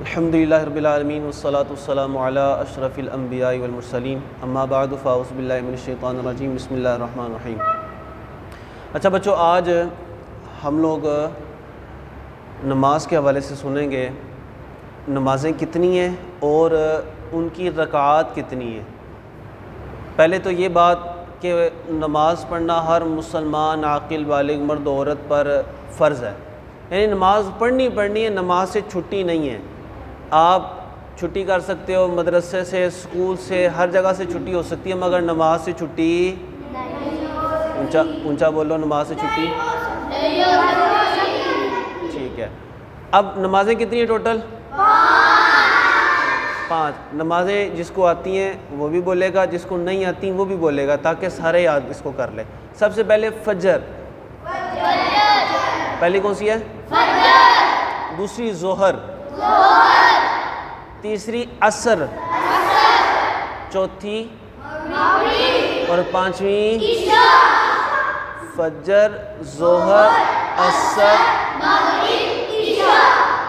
الحمدللہ رب العالمین والصلاة والسلام علی اشرف الانبیاء والمرسلین اما بعد فاعوذ باللہ من الشیطان الرجیم بسم اللہ الرحمن الرحیم۔ اچھا بچوں، آج ہم لوگ نماز کے حوالے سے سنیں گے نمازیں کتنی ہیں اور ان کی رکعات کتنی ہیں۔ پہلے تو یہ بات کہ نماز پڑھنا ہر مسلمان عاقل بالغ مرد و عورت پر فرض ہے، یعنی نماز پڑھنی ہے، نماز سے چھٹی نہیں ہے۔ آپ چھٹی کر سکتے ہو، مدرسے سے، اسکول سے، ہر جگہ سے چھٹی ہو سکتی ہے، مگر نماز سے چھٹی اونچا بولو، نماز سے چھٹی ٹھیک ہے۔ اب نمازیں کتنی ہیں ٹوٹل؟ 5 نمازیں۔ جس کو آتی ہیں وہ بھی بولے گا، جس کو نہیں آتی وہ بھی بولے گا، تاکہ سارے یاد اس کو کر لیں۔ سب سے پہلے فجر، پہلی کون سی ہے؟ فجر۔ دوسری ظہر، تیسری عصر، چوتھی اور پانچویں فجر، ظہر، عصر،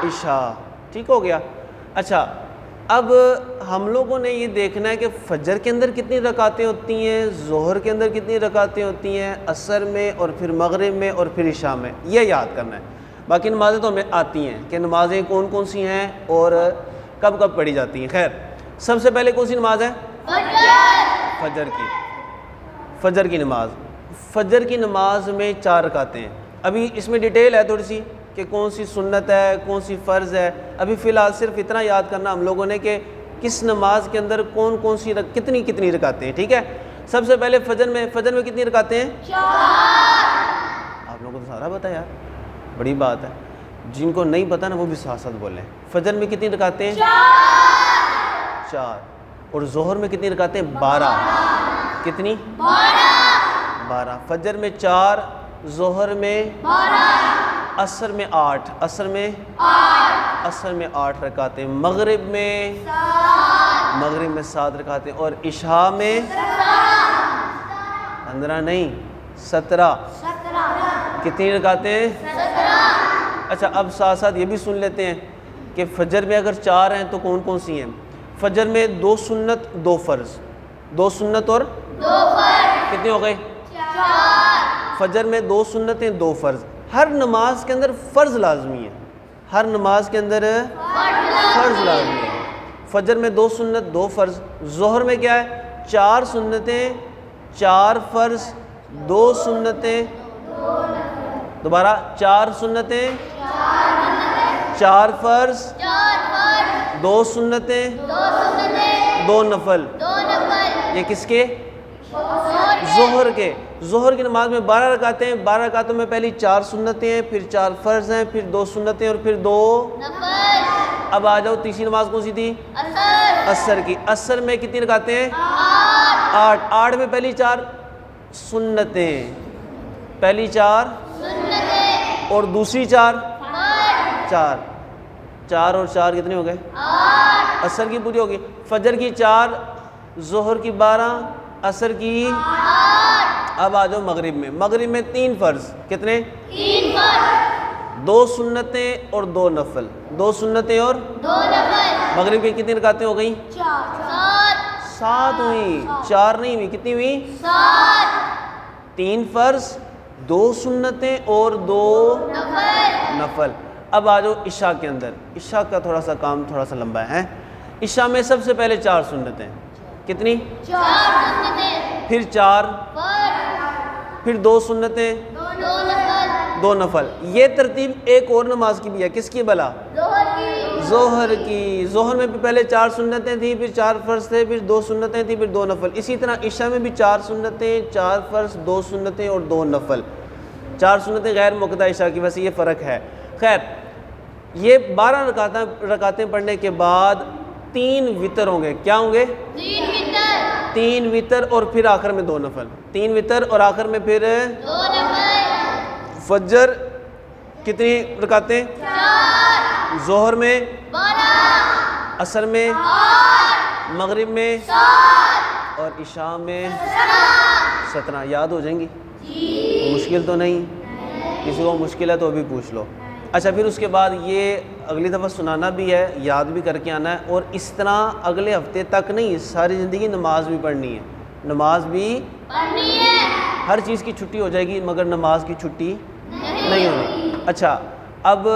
عشاء۔ ٹھیک ہو گیا؟ اچھا، اب ہم لوگوں نے یہ دیکھنا ہے کہ فجر کے اندر کتنی رکعتیں ہوتی ہیں، ظہر کے اندر کتنی رکعتیں ہوتی ہیں، عصر میں، اور پھر مغرب میں، اور پھر عشاء میں۔ یہ یاد کرنا ہے۔ باقی نمازیں تو ہمیں آتی ہیں کہ نمازیں کون کون سی ہیں اور کب کب پڑھی جاتی ہیں۔ خیر، سب سے پہلے کون سی نماز ہے؟ فجر کی نماز۔ فجر کی نماز میں 4 رکعتیں ہیں۔ ابھی اس میں ڈیٹیل ہے تھوڑی سی کہ کون سی سنت ہے، کون سی فرض ہے۔ ابھی فی الحال صرف اتنا یاد کرنا ہم لوگوں نے کہ کس نماز کے اندر کون سی کتنی رکعتیں ہیں۔ ٹھیک ہے؟ سب سے پہلے فجر میں کتنی رکعتیں ہیں؟ 4۔ آپ لوگوں کو تو سارا پتہ ہے یار، بڑی بات ہے۔ جن کو نہیں پتہ نا وہ بھی ساتھ ساتھ بولیں۔ فجر میں کتنی رکعتیں ہیں؟ 4۔ اور ظہر میں کتنی رکعتیں؟ 12۔ کتنی؟ 12۔ فجر میں 4، ظہر میں 12، عصر میں 8، عصر میں 8 رکعتیں، مغرب میں 7 رکعتیں، اور عشاء میں 15 نہیں 17۔ کتنی رکعتیں؟ 17۔ اچھا، اب ساتھ ساتھ یہ بھی سن لیتے ہیں کہ فجر میں اگر 4 ہیں تو کون کون سی ہیں۔ فجر میں 2 سنت 2 فرض، 2 سنت اور 2 فرض، کتنے ہو گئے؟ 4۔ فجر میں 2 سنتیں 2 فرض۔ ہر نماز کے اندر فرض لازمی ہے، ہر نماز کے اندر فرض لازمی ہے۔ فجر میں 2 سنت 2 فرض۔ ظہر میں کیا ہے؟ 4 سنتیں 4 فرض، 2 سنتیں، دوبارہ 4 سنتیں 4 فرض، 2 سنتیں 2 نفل۔ یہ کس کے؟ ظہر کے۔ ظہر کی نماز میں 12 رکعتیں ہیں۔ 12 رکعتوں میں پہلی 4 سنتیں ہیں، پھر 4 فرض ہیں، پھر 2 سنتیں، اور پھر 2 نفل۔ اب آ جاؤ، تیسری نماز کون سی تھی؟ عصر کی۔ عصر میں کتنی رکعتیں ہیں؟ 8۔ 8 میں پہلی 4 سنتیں، پہلی 4 اور دوسری 4 4 اور 4 کتنے ہو گئے؟ 8۔ عصر کی پوری ہوگی۔ فجر کی 4، ظہر کی 12، عصر کی 8۔ اب آ جاؤ مغرب میں۔ مغرب میں 3 فرض، کتنے؟ 3 فرض، 2 سنتیں اور 2 نفل، 2 سنتیں اور 2 نفل۔ مغرب کی کتنی رکعتیں ہو گئیں؟ 7 ہوئی، 4 نہیں ہوئی، کتنی ہوئی؟ 7۔ 3 فرض، 2 سنتیں اور 2 نفل۔ اب آ جاؤ عشاء کے اندر۔ عشاء کا تھوڑا سا کام تھوڑا سا لمبا ہے۔ عشاء میں سب سے پہلے 4 سنتیں، کتنی؟ 4 سنتیں، پھر 4، پھر 2 سنتیں، 2 نفل۔ یہ ترتیب ایک اور نماز کی بھی ہے، کس کی بلا؟ ظہر کی۔ ظہر میں بھی پہلے 4 سنتیں تھیں، پھر 4 فرض تھے، پھر 2 سنتیں تھیں، پھر 2 نفل۔ اسی طرح عشاء میں بھی 4 سنتیں، 4 فرض، 2 سنتیں اور 2 نفل۔ 4 سنتیں غیر مقطع عشاء کی، ویسے یہ فرق ہے۔ خیر، یہ 12 رکعتیں پڑھنے کے بعد 3 وتر ہوں گے۔ کیا ہوں گے؟ 3 وتر، اور پھر آخر میں 2 نفل۔ 3 وتر اور آخر میں پھر 2 نفل۔ فجر کتنی رکعتیں؟ 4۔ ظہر میں 12، عصر میں 8، مغرب میں 7، اور عشاء میں 17۔ یاد ہو جائیں گی؟ مشکل تو نہیں؟ کسی کو مشکل ہے تو بھی پوچھ لو۔ اچھا پھر اس کے بعد یہ اگلی دفعہ سنانا بھی ہے، یاد بھی کر کے آنا ہے، اور اس طرح اگلے ہفتے تک نہیں، ساری زندگی نماز بھی پڑھنی ہے، نماز بھی پڑھنی ہے۔ ہر چیز کی چھٹی ہو جائے گی مگر نماز کی چھٹی نہیں ہونی۔ اچھا اب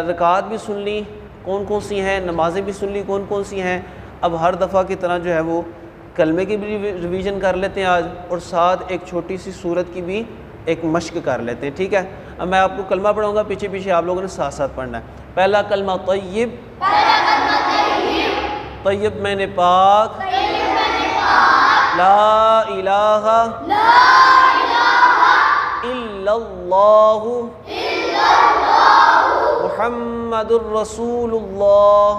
رکعات بھی سن لی کون کون سی ہیں، نمازیں بھی سن لی کون کون سی ہیں۔ اب ہر دفعہ کی طرح جو ہے وہ کلمے کی بھی ریویژن کر لیتے ہیں آج، اور ساتھ ایک چھوٹی سی سورت کی بھی ایک مشق کر لیتے ہیں، ٹھیک ہے۔ اب میں آپ کو کلمہ پڑھاؤں گا، پیچھے پیچھے آپ لوگوں نے ساتھ ساتھ پڑھنا ہے۔ پہلا کلمہ طیب، طیب میں نے پاک، لا الہ الا اللہ محمد الرسول اللہ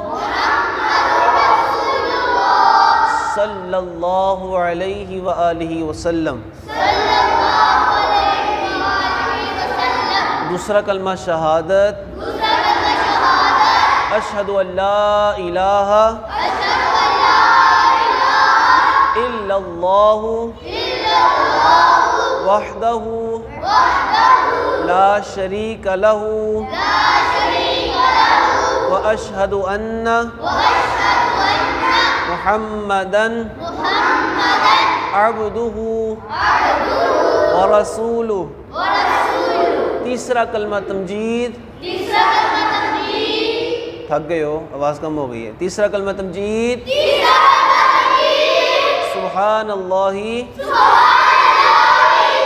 صلی اللہ علیہ وآلہ وسلم۔ دوسرا کلمہ شہادت، اشہد ان لا الہ الا اللہ وحدہ لا شریک لہ واشہد ان محمدا عبدہ ورسولہ۔ تیسرا کلمہ تمجید، تھک گئے ہو آواز کم ہو گئی ہے۔ تیسرا کلمہ تمجید، سبحان اللہ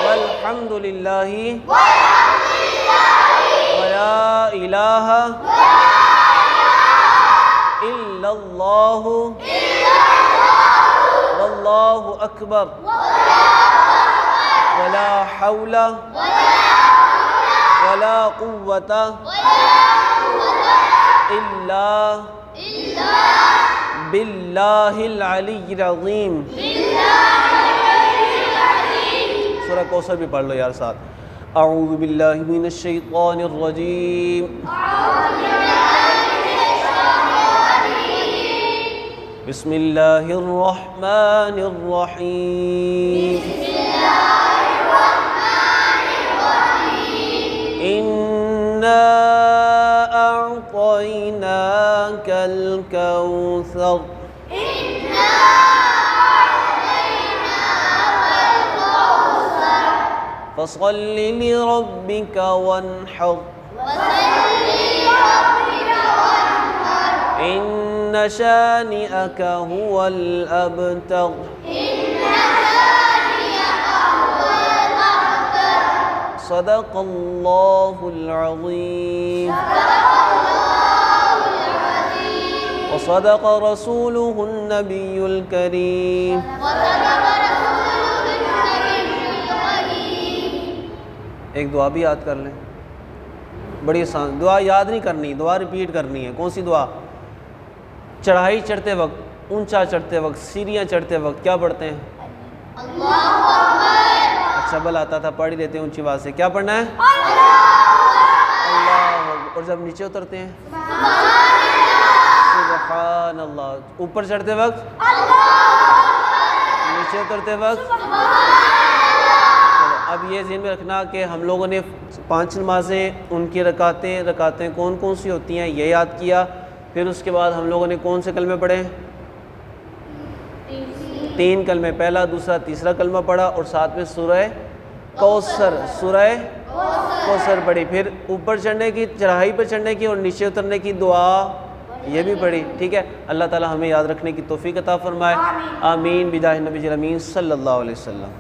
والحمد للہ ولا الہ الا اللہ واللہ اکبر ولا حول ولا قوة الا باللہ العلی العظیم۔ سورہ کوثر بھی پڑھ لو یار ساتھ۔ اعوذ باللہ من الشیطان الرجیم، بسم اللہ الرحمن الرحیم، اِنَّا أَعْطَيْنَاكَ الْكَوْثَرَ فَصَلِّ لِرَبِّكَ وَانْحَرْ إِنَّ شَانِئَكَ هُوَ الْأَبْتَرُ۔ صدق اللہ العظیم وصدق رسولہ النبی الکریم۔ ایک دعا بھی یاد کر لیں، بڑی آسان دعا، یاد نہیں کرنی، دعا ریپیٹ کرنی ہے۔ کون سی دعا؟ چڑھائی چڑھتے وقت، اونچا چڑھتے وقت، سیڑھیاں چڑھتے وقت کیا پڑھتے ہیں؟ اچھا بل آتا تھا، پڑھ ہی لیتے ہیں اونچی آواز سے۔ کیا پڑھنا ہے؟ اللہ۔ اور جب نیچے اترتے ہیں؟ سبحان اللہ۔ اوپر چڑھتے وقت؟ نیچے اترتے وقت؟ چلو اب یہ ذہن میں رکھنا کہ ہم لوگوں نے 5 نمازیں، ان کی رکعتیں کون کون سی ہوتی ہیں یہ یاد کیا۔ پھر اس کے بعد ہم لوگوں نے کون سے کلمے پڑھے؟ 3 کلمے، پہلا دوسرا تیسرا کلمہ پڑھا، اور ساتھ میں سورہ کوثر پڑھی۔ پھر اوپر چڑھنے کی، چڑھائی پر چڑھنے کی اور نیچے اترنے کی دعا یہ بھی پڑھی، ٹھیک ہے۔ اللہ تعالی ہمیں یاد رکھنے کی توفیق عطا فرمائے، آمین بجاہ نبی الامین صلی اللہ علیہ وسلم۔